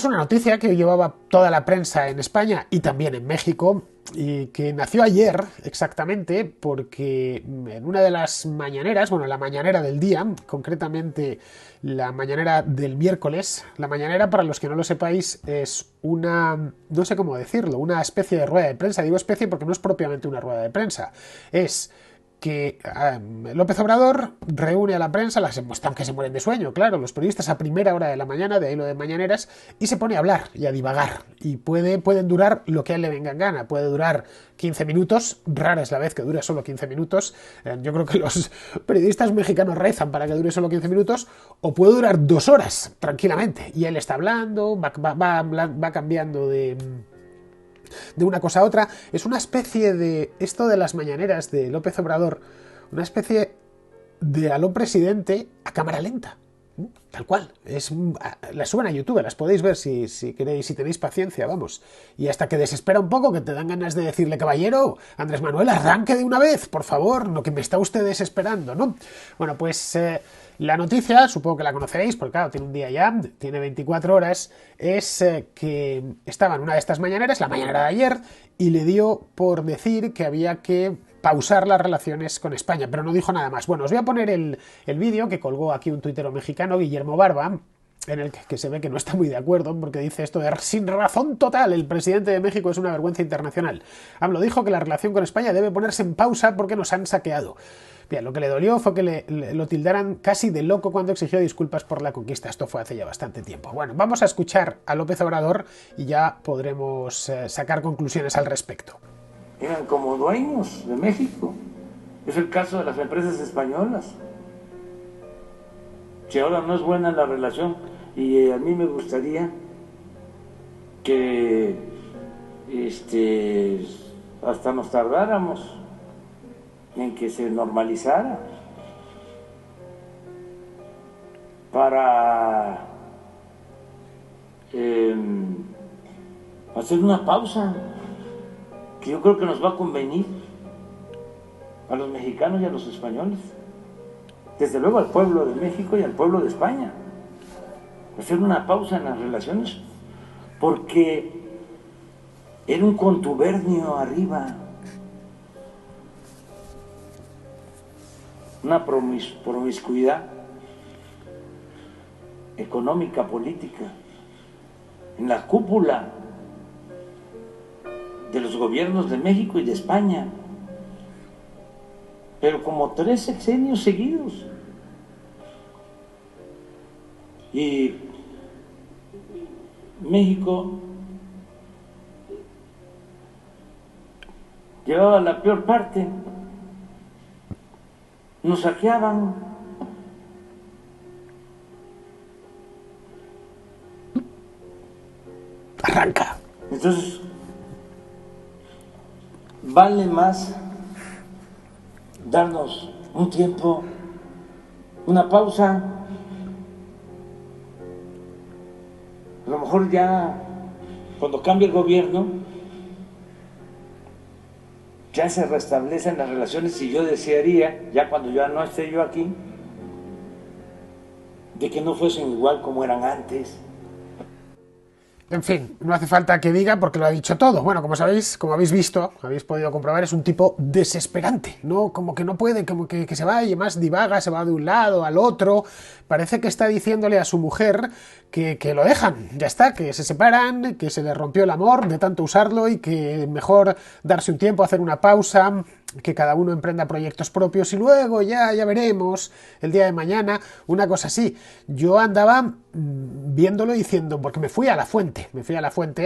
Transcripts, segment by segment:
Es una noticia que llevaba toda la prensa en España y también en México y que nació ayer exactamente porque en una de las mañaneras, bueno, la mañanera del día, concretamente la mañanera del miércoles, la mañanera, para los que no lo sepáis, es una, no sé cómo decirlo, una especie de rueda de prensa. Digo especie porque no es propiamente una rueda de prensa, es que López Obrador reúne a la prensa, están que se mueren de sueño, claro, los periodistas a primera hora de la mañana, de ahí lo de mañaneras, y se pone a hablar y a divagar. Y pueden durar lo que a él le venga en gana. Puede durar 15 minutos, rara es la vez que dure solo 15 minutos. Yo creo que los periodistas mexicanos rezan para que dure solo 15 minutos, o puede durar 2 horas, tranquilamente. Y él está hablando, va cambiando de una cosa a otra. Es una especie de, esto de las mañaneras de López Obrador, una especie de aló presidente a cámara lenta. Tal cual. Las suben a YouTube, las podéis ver si queréis, si tenéis paciencia, vamos. Y hasta que desespera un poco, que te dan ganas de decirle, caballero, Andrés Manuel, arranque de una vez, por favor, no que me está usted desesperando, ¿no? Bueno, pues la noticia, supongo que la conoceréis, porque claro, tiene un día ya, tiene 24 horas, es que estaba en una de estas mañaneras, la mañanera de ayer, y le dio por decir que había que pausar las relaciones con España, pero no dijo nada más. Bueno, os voy a poner el vídeo que colgó aquí un tuitero mexicano, Guillermo Barba, en el que se ve que no está muy de acuerdo, porque dice esto de sin razón total, el presidente de México es una vergüenza internacional. AMLO dijo que la relación con España debe ponerse en pausa porque nos han saqueado. Bien, lo que le dolió fue que lo tildaran casi de loco cuando exigió disculpas por la conquista. Esto fue hace ya bastante tiempo. Bueno, vamos a escuchar a López Obrador y ya podremos sacar conclusiones al respecto. Eran como dueños de México. Es el caso de las empresas españolas. Si ahora no es buena la relación, y a mí me gustaría que hasta nos tardáramos en que se normalizara para hacer una pausa que yo creo que nos va a convenir a los mexicanos y a los españoles, desde luego al pueblo de México y al pueblo de España, hacer una pausa en las relaciones, porque era un contubernio arriba, una promiscuidad económica, política, en la cúpula de los gobiernos de México y de España, pero como 3 sexenios seguidos. Y México llevaba la peor parte, nos saqueaban. Arranca. Entonces, vale más darnos un tiempo, una pausa. A lo mejor ya cuando cambie el gobierno ya se restablecen las relaciones, y yo desearía, ya cuando ya no esté yo aquí, de que no fuesen igual como eran antes. En fin, no hace falta que diga porque lo ha dicho todo. Bueno, como sabéis, como habéis visto, habéis podido comprobar, es un tipo desesperante, ¿no? Como que no puede, como que se va y más divaga, se va de un lado al otro. Parece que está diciéndole a su mujer que lo dejan, ya está, que se separan, que se le rompió el amor de tanto usarlo y que mejor darse un tiempo, hacer una pausa, que cada uno emprenda proyectos propios y luego ya veremos el día de mañana, una cosa así. Yo andaba viéndolo diciendo, porque me fui a la fuente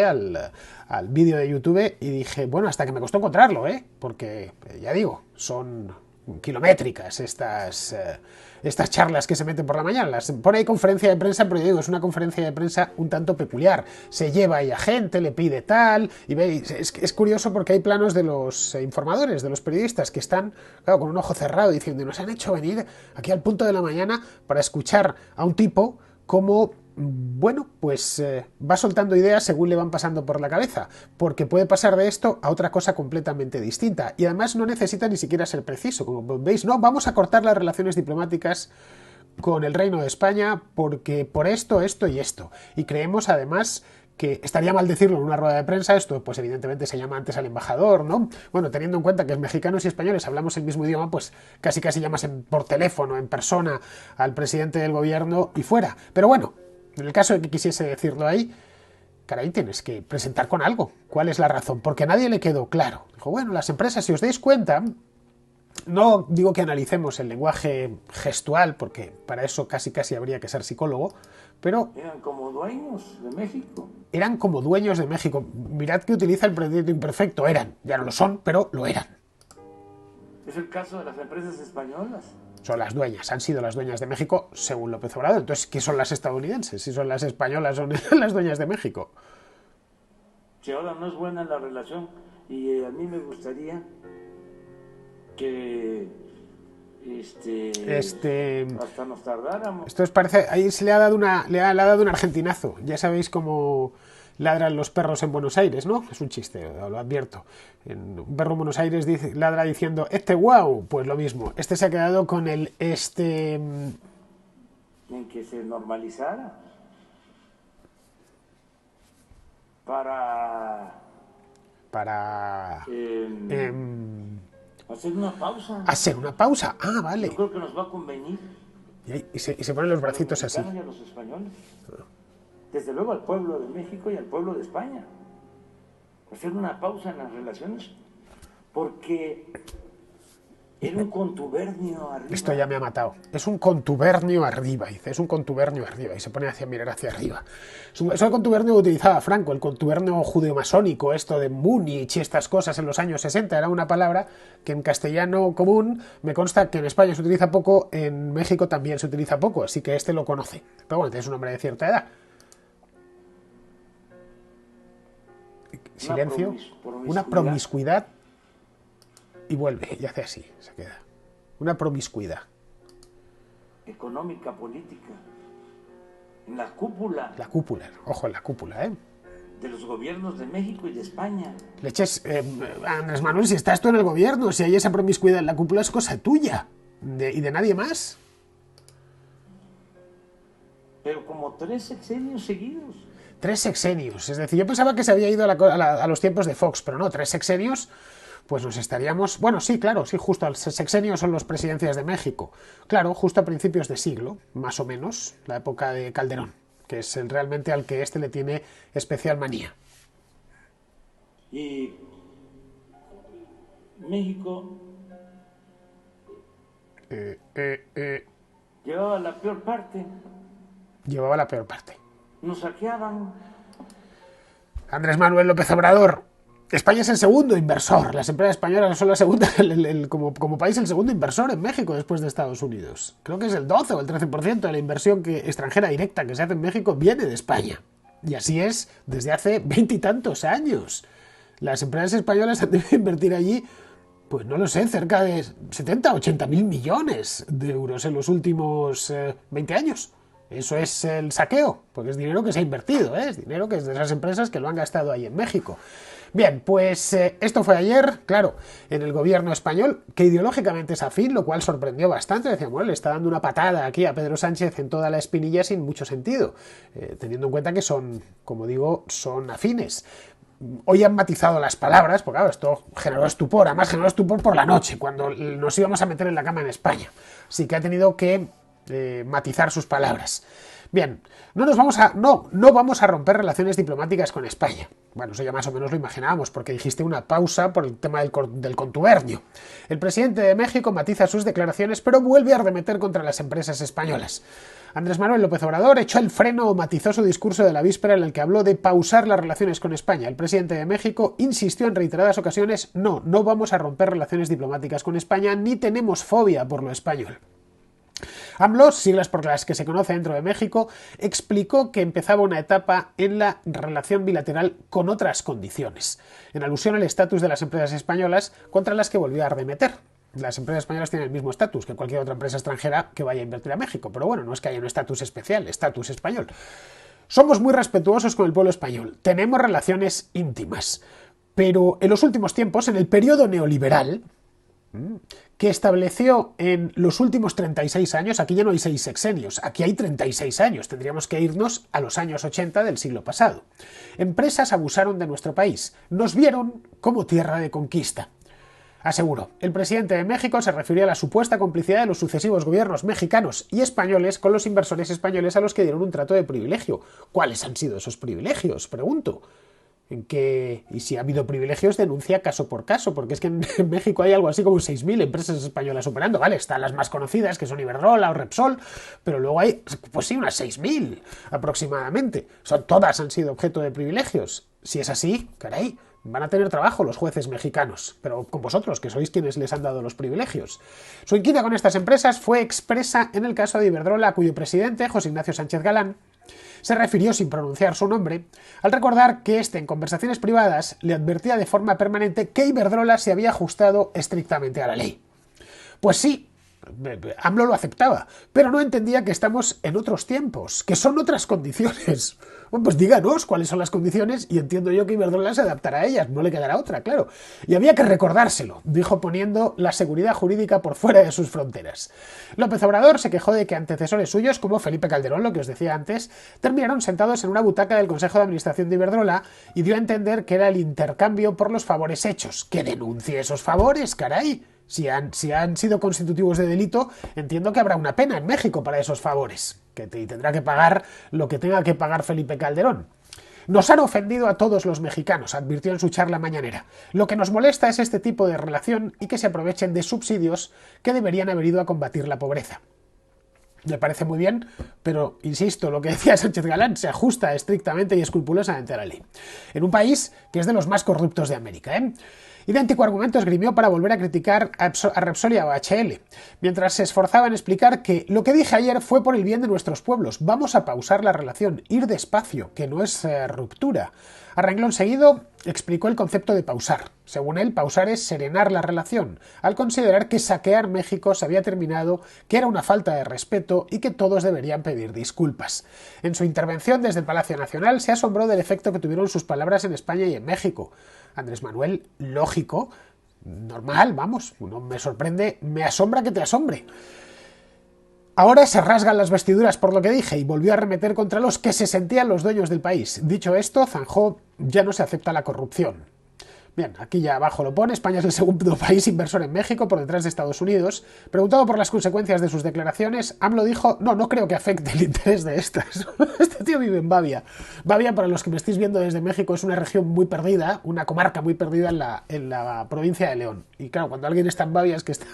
al vídeo de YouTube y dije, bueno, hasta que me costó encontrarlo, porque ya digo, son kilométricas estas charlas que se meten por la mañana. Pone ahí conferencia de prensa, pero yo digo, es una conferencia de prensa un tanto peculiar. Se lleva ahí a gente, le pide tal, y veis, es curioso porque hay planos de los informadores, de los periodistas, que están, claro, con un ojo cerrado diciendo, nos han hecho venir aquí al punto de la mañana para escuchar a un tipo como, bueno, pues va soltando ideas según le van pasando por la cabeza, porque puede pasar de esto a otra cosa completamente distinta, y además no necesita ni siquiera ser preciso, como veis, no, vamos a cortar las relaciones diplomáticas con el Reino de España porque por esto, esto y esto. Y creemos además que estaría mal decirlo en una rueda de prensa, esto pues evidentemente se llama antes al embajador, ¿no? Bueno, teniendo en cuenta que mexicanos y españoles hablamos el mismo idioma, pues casi llamas por teléfono, en persona, al presidente del gobierno y fuera. Pero bueno, en el caso de que quisiese decirlo ahí, caray, tienes que presentar con algo. ¿Cuál es la razón? Porque a nadie le quedó claro. Dijo, bueno, las empresas, si os dais cuenta, no digo que analicemos el lenguaje gestual, porque para eso casi habría que ser psicólogo, pero eran como dueños de México. Eran como dueños de México. Mirad que utiliza el pretérito imperfecto. Eran. Ya no lo son, pero lo eran. Es el caso de las empresas españolas. Son las dueñas, han sido las dueñas de México según López Obrador. Entonces, ¿qué son las estadounidenses? Si son las españolas, son las dueñas de México. Si ahora no es buena la relación, y a mí me gustaría que hasta nos tardáramos. Esto os parece, ahí se le ha dado un argentinazo. Ya sabéis cómo ladran los perros en Buenos Aires, ¿no? Es un chiste, lo advierto. Un perro en Buenos Aires ladra diciendo guau, pues lo mismo. Este se ha quedado con el en que se normalizara para hacer una pausa. Hacer una pausa. Ah, vale. Yo creo que nos va a convenir. Y se ponen los bracitos así. A los españoles. Desde luego al pueblo de México y al pueblo de España. Hacer una pausa en las relaciones. Porque era un contubernio arriba. Esto ya me ha matado. Es un contubernio arriba, dice. Es un contubernio arriba. Y se pone a mirar hacia arriba. Es el contubernio que utilizaba Franco, el contubernio judeo-masónico, esto de Múnich y estas cosas en los años 60. Era una palabra que en castellano común me consta que en España se utiliza poco, en México también se utiliza poco, así que este lo conoce. Pero bueno, es un hombre de cierta edad. Silencio. Una promiscuidad. Y vuelve, y hace así, se queda. Una promiscuidad. Económica, política. En la cúpula. La cúpula, ojo en la cúpula, de los gobiernos de México y de España. Leches, Andrés Manuel, si estás tú en el gobierno, si hay esa promiscuidad en la cúpula, es cosa tuya. Y de nadie más. Pero como 3 sexenios seguidos. 3 sexenios. Es decir, yo pensaba que se había ido a los tiempos de Fox, pero no, 3 sexenios, pues nos estaríamos... Bueno, sí, claro, sí, justo al sexenio son las presidencias de México. Claro, justo a principios de siglo, más o menos, la época de Calderón, que es realmente al que le tiene especial manía. Y México llevaba la peor parte. Llevaba la peor parte. Nos saqueaban. Andrés Manuel López Obrador. España es el segundo inversor. Las empresas españolas son la segunda, como país, el segundo inversor en México después de Estados Unidos. Creo que es el 12 o el 13% de la inversión extranjera directa que se hace en México viene de España. Y así es desde hace 20 y tantos años. Las empresas españolas han debido invertir allí, pues no lo sé, cerca de 70 o 80 mil millones de euros en los últimos 20 años. Eso es el saqueo, porque es dinero que se ha invertido, es dinero que es de esas empresas que lo han gastado ahí en México. Bien, pues esto fue ayer, claro, en el gobierno español, que ideológicamente es afín, lo cual sorprendió bastante. Decían, bueno, le está dando una patada aquí a Pedro Sánchez en toda la espinilla sin mucho sentido, teniendo en cuenta que son, como digo, son afines. Hoy han matizado las palabras, porque claro, esto generó estupor, además generó estupor por la noche, cuando nos íbamos a meter en la cama en España. Así que ha tenido que matizar sus palabras. Bien, no vamos a romper relaciones diplomáticas con España. Bueno, eso ya más o menos lo imaginábamos, porque dijiste una pausa por el tema del contubernio. El presidente de México matiza sus declaraciones, pero vuelve a arremeter contra las empresas españolas. Andrés Manuel López Obrador echó el freno o matizó su discurso de la víspera en el que habló de pausar las relaciones con España. El presidente de México insistió en reiteradas ocasiones, no vamos a romper relaciones diplomáticas con España, ni tenemos fobia por lo español. AMLO, siglas por las que se conoce dentro de México, explicó que empezaba una etapa en la relación bilateral con otras condiciones, en alusión al estatus de las empresas españolas contra las que volvió a arremeter. Las empresas españolas tienen el mismo estatus que cualquier otra empresa extranjera que vaya a invertir a México, pero bueno, no es que haya un estatus especial, estatus español. Somos muy respetuosos con el pueblo español, tenemos relaciones íntimas, pero en los últimos tiempos, en el periodo neoliberal, que estableció en los últimos 36 años, aquí ya no hay 6 sexenios, aquí hay 36 años, tendríamos que irnos a los años 80 del siglo pasado. Empresas abusaron de nuestro país, nos vieron como tierra de conquista. Aseguró, el presidente de México se refirió a la supuesta complicidad de los sucesivos gobiernos mexicanos y españoles con los inversores españoles a los que dieron un trato de privilegio. ¿Cuáles han sido esos privilegios? Pregunto. Y si ha habido privilegios, denuncia caso por caso, porque es que en México hay algo así como 6.000 empresas españolas operando, ¿vale? Están las más conocidas, que son Iberdrola o Repsol, pero luego hay, pues sí, unas 6.000 aproximadamente. Todas han sido objeto de privilegios. Si es así, caray, van a tener trabajo los jueces mexicanos, pero con vosotros, que sois quienes les han dado los privilegios. Su inquina con estas empresas fue expresa en el caso de Iberdrola, cuyo presidente, José Ignacio Sánchez Galán, se refirió sin pronunciar su nombre, al recordar que éste en conversaciones privadas le advertía de forma permanente que Iberdrola se había ajustado estrictamente a la ley. Pues sí, AMLO lo aceptaba, pero no entendía que estamos en otros tiempos, que son otras condiciones. Bueno, pues díganos cuáles son las condiciones y entiendo yo que Iberdrola se adaptará a ellas, no le quedará otra, claro. Y había que recordárselo, dijo poniendo la seguridad jurídica por fuera de sus fronteras. López Obrador se quejó de que antecesores suyos, como Felipe Calderón, lo que os decía antes, terminaron sentados en una butaca del Consejo de Administración de Iberdrola y dio a entender que era el intercambio por los favores hechos. ¡Que denuncie esos favores, caray! Si han sido constitutivos de delito, entiendo que habrá una pena en México para esos favores, que tendrá que pagar lo que tenga que pagar Felipe Calderón. Nos han ofendido a todos los mexicanos, advirtió en su charla mañanera. Lo que nos molesta es este tipo de relación y que se aprovechen de subsidios que deberían haber ido a combatir la pobreza. Me parece muy bien, pero, insisto, lo que decía Sánchez Galán se ajusta estrictamente y escrupulosamente a la ley. En un país que es de los más corruptos de América, ¿eh? Idéntico argumento esgrimió para volver a criticar a Repsol y a OHL, mientras se esforzaba en explicar que lo que dije ayer fue por el bien de nuestros pueblos. Vamos a pausar la relación, ir despacio, que no es ruptura. A renglón seguido explicó el concepto de pausar. Según él, pausar es serenar la relación, al considerar que saquear México se había terminado, que era una falta de respeto y que todos deberían pedir disculpas. En su intervención desde el Palacio Nacional se asombró del efecto que tuvieron sus palabras en España y en México. Andrés Manuel, lógico, normal, vamos, no me sorprende, me asombra que te asombre. Ahora se rasgan las vestiduras por lo que dije y volvió a arremeter contra los que se sentían los dueños del país. Dicho esto, zanjó, ya no se acepta la corrupción. Bien, aquí ya abajo lo pone, España es el segundo país inversor en México por detrás de Estados Unidos. Preguntado por las consecuencias de sus declaraciones, AMLO dijo, no creo que afecte el interés de estas. Este tío vive en Bavia. Bavia, para los que me estéis viendo desde México, es una región muy perdida, una comarca muy perdida en la provincia de León. Y claro, cuando alguien está en Bavia es que está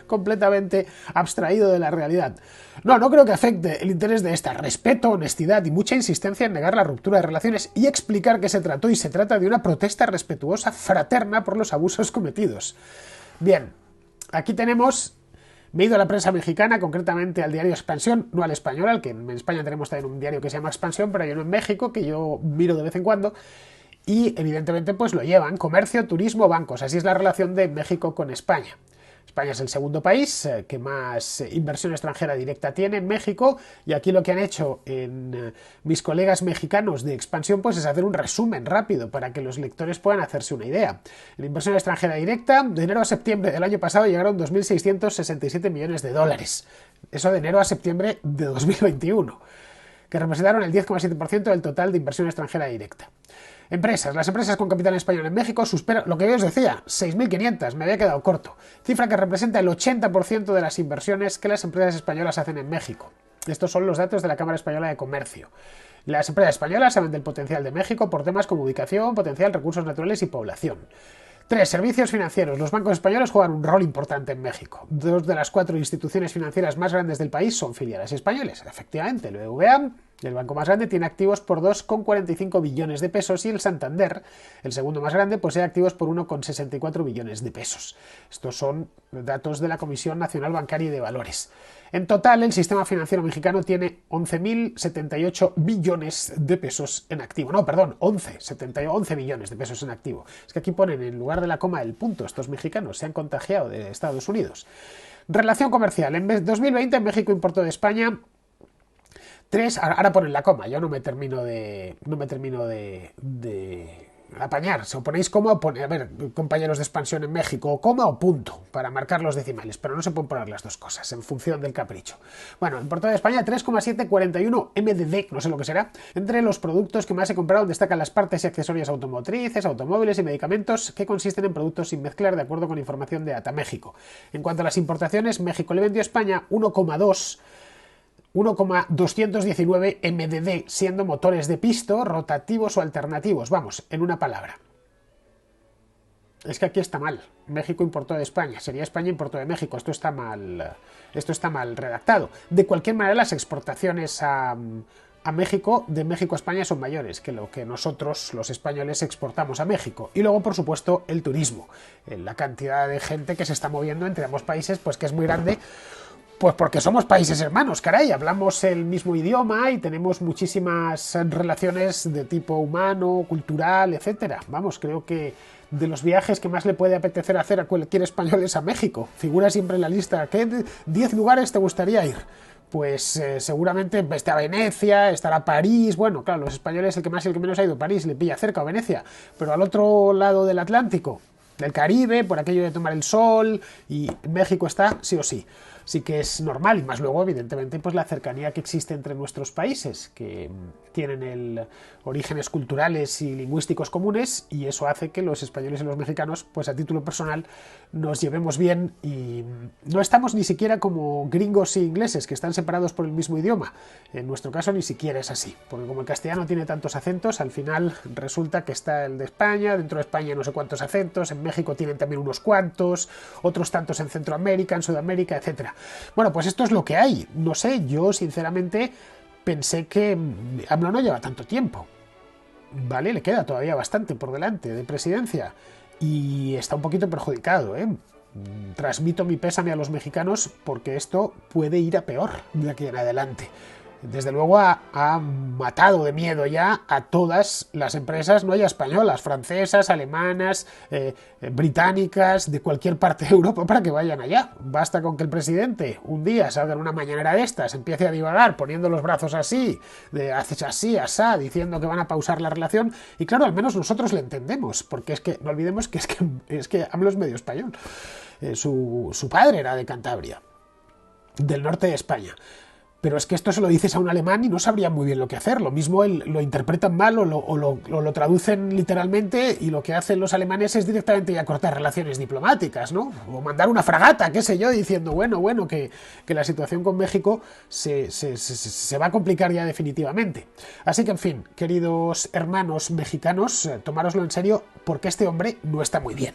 completamente abstraído de la realidad. No creo que afecte el interés de esta. Respeto, honestidad y mucha insistencia en negar la ruptura de relaciones y explicar que se trató y se trata de una protesta respetuosa, fraterna por los abusos cometidos. Bien, aquí tenemos... Me he ido a la prensa mexicana, concretamente al diario Expansión, no al Español, al que en España tenemos también un diario que se llama Expansión, pero hay uno en México que yo miro de vez en cuando, y evidentemente pues lo llevan, comercio, turismo, bancos, así es la relación de México con España. España es el segundo país que más inversión extranjera directa tiene en México, y aquí lo que han hecho en mis colegas mexicanos de Expansión pues es hacer un resumen rápido para que los lectores puedan hacerse una idea. La inversión extranjera directa de enero a septiembre del año pasado llegaron 2.667 millones de dólares. Eso de enero a septiembre de 2021, que representaron el 10,7% del total de inversión extranjera directa. Empresas. Las empresas con capital español en México superan, lo que yo os decía, 6.500, me había quedado corto. Cifra que representa el 80% de las inversiones que las empresas españolas hacen en México. Estos son los datos de la Cámara Española de Comercio. Las empresas españolas saben del potencial de México por temas como ubicación, potencial, recursos naturales y población. 3. Servicios financieros. Los bancos españoles juegan un rol importante en México. 2 de las 4 instituciones financieras más grandes del país son filiales españoles. Efectivamente, el BBVA, el banco más grande, tiene activos por 2,45 billones de pesos y el Santander, el segundo más grande, posee activos por 1,64 billones de pesos. Estos son datos de la Comisión Nacional Bancaria y de Valores. En total, el sistema financiero mexicano tiene 11.078 billones de pesos en activo. No, perdón, 11 billones de pesos en activo. Es que aquí ponen en lugar de la coma el punto. Estos mexicanos se han contagiado de Estados Unidos. Relación comercial. En 2020 México importó de España 3, ahora ponen la coma, yo no me termino de apañar. Si os ponéis coma, a ver, compañeros de expansión en México, coma o punto, para marcar los decimales, pero no se pueden poner las dos cosas, en función del capricho. Bueno, en Portada de España, 3,741 MDD, no sé lo que será. Entre los productos que más se compraron destacan las partes y accesorios automotrices, automóviles y medicamentos que consisten en productos sin mezclar, de acuerdo con información de ATA México. En cuanto a las importaciones, México le vendió a España 1,219 MDD, siendo motores de pisto, rotativos o alternativos. Vamos, en una palabra. Es que aquí está mal. México importó de España. Sería España importó de México. Esto está mal redactado. De cualquier manera, las exportaciones a México, de México a España, son mayores que lo que nosotros, los españoles, exportamos a México. Y luego, por supuesto, el turismo. La cantidad de gente que se está moviendo entre ambos países, pues que es muy grande. Pues porque somos países hermanos, caray, hablamos el mismo idioma y tenemos muchísimas relaciones de tipo humano, cultural, etcétera. Vamos, creo que de los viajes que más le puede apetecer hacer a cualquier español es a México. Figura siempre en la lista. ¿Qué 10 lugares te gustaría ir? Pues seguramente está Venecia, estará París. Bueno, claro, los españoles, el que más y el que menos ha ido a París, le pilla cerca, o Venecia. Pero al otro lado del Atlántico, del Caribe, por aquello de tomar el sol, y México está sí o sí. Sí que es normal, y más luego, evidentemente, pues la cercanía que existe entre nuestros países, que tienen orígenes culturales y lingüísticos comunes, y eso hace que los españoles y los mexicanos, pues a título personal, nos llevemos bien y no estamos ni siquiera como gringos y ingleses, que están separados por el mismo idioma. En nuestro caso ni siquiera es así, porque como el castellano tiene tantos acentos, al final resulta que está el de España, dentro de España no sé cuántos acentos, en México tienen también unos cuantos, otros tantos en Centroamérica, en Sudamérica, etcétera. Bueno, pues esto es lo que hay. No sé, yo sinceramente pensé que AMLO no lleva tanto tiempo. Vale, le queda todavía bastante por delante de presidencia y está un poquito perjudicado, ¿eh? Transmito mi pésame a los mexicanos porque esto puede ir a peor de aquí en adelante. Desde luego ha matado de miedo ya a todas las empresas, no ya españolas, francesas, alemanas, británicas, de cualquier parte de Europa, para que vayan allá. Basta con que el presidente un día salga en una mañanera de estas, empiece a divagar poniendo los brazos así, haces así, asá, diciendo que van a pausar la relación, y claro, al menos nosotros le entendemos, porque es que no olvidemos que es que AMLO es medio español. Su padre era de Cantabria, del norte de España. Pero es que esto se lo dices a un alemán y no sabría muy bien lo que hacer. Lo mismo lo interpretan mal o lo traducen literalmente, y lo que hacen los alemanes es directamente ya cortar relaciones diplomáticas, ¿no? O mandar una fragata, qué sé yo, diciendo, bueno, que la situación con México se va a complicar ya definitivamente. Así que, en fin, queridos hermanos mexicanos, tomároslo en serio, porque este hombre no está muy bien.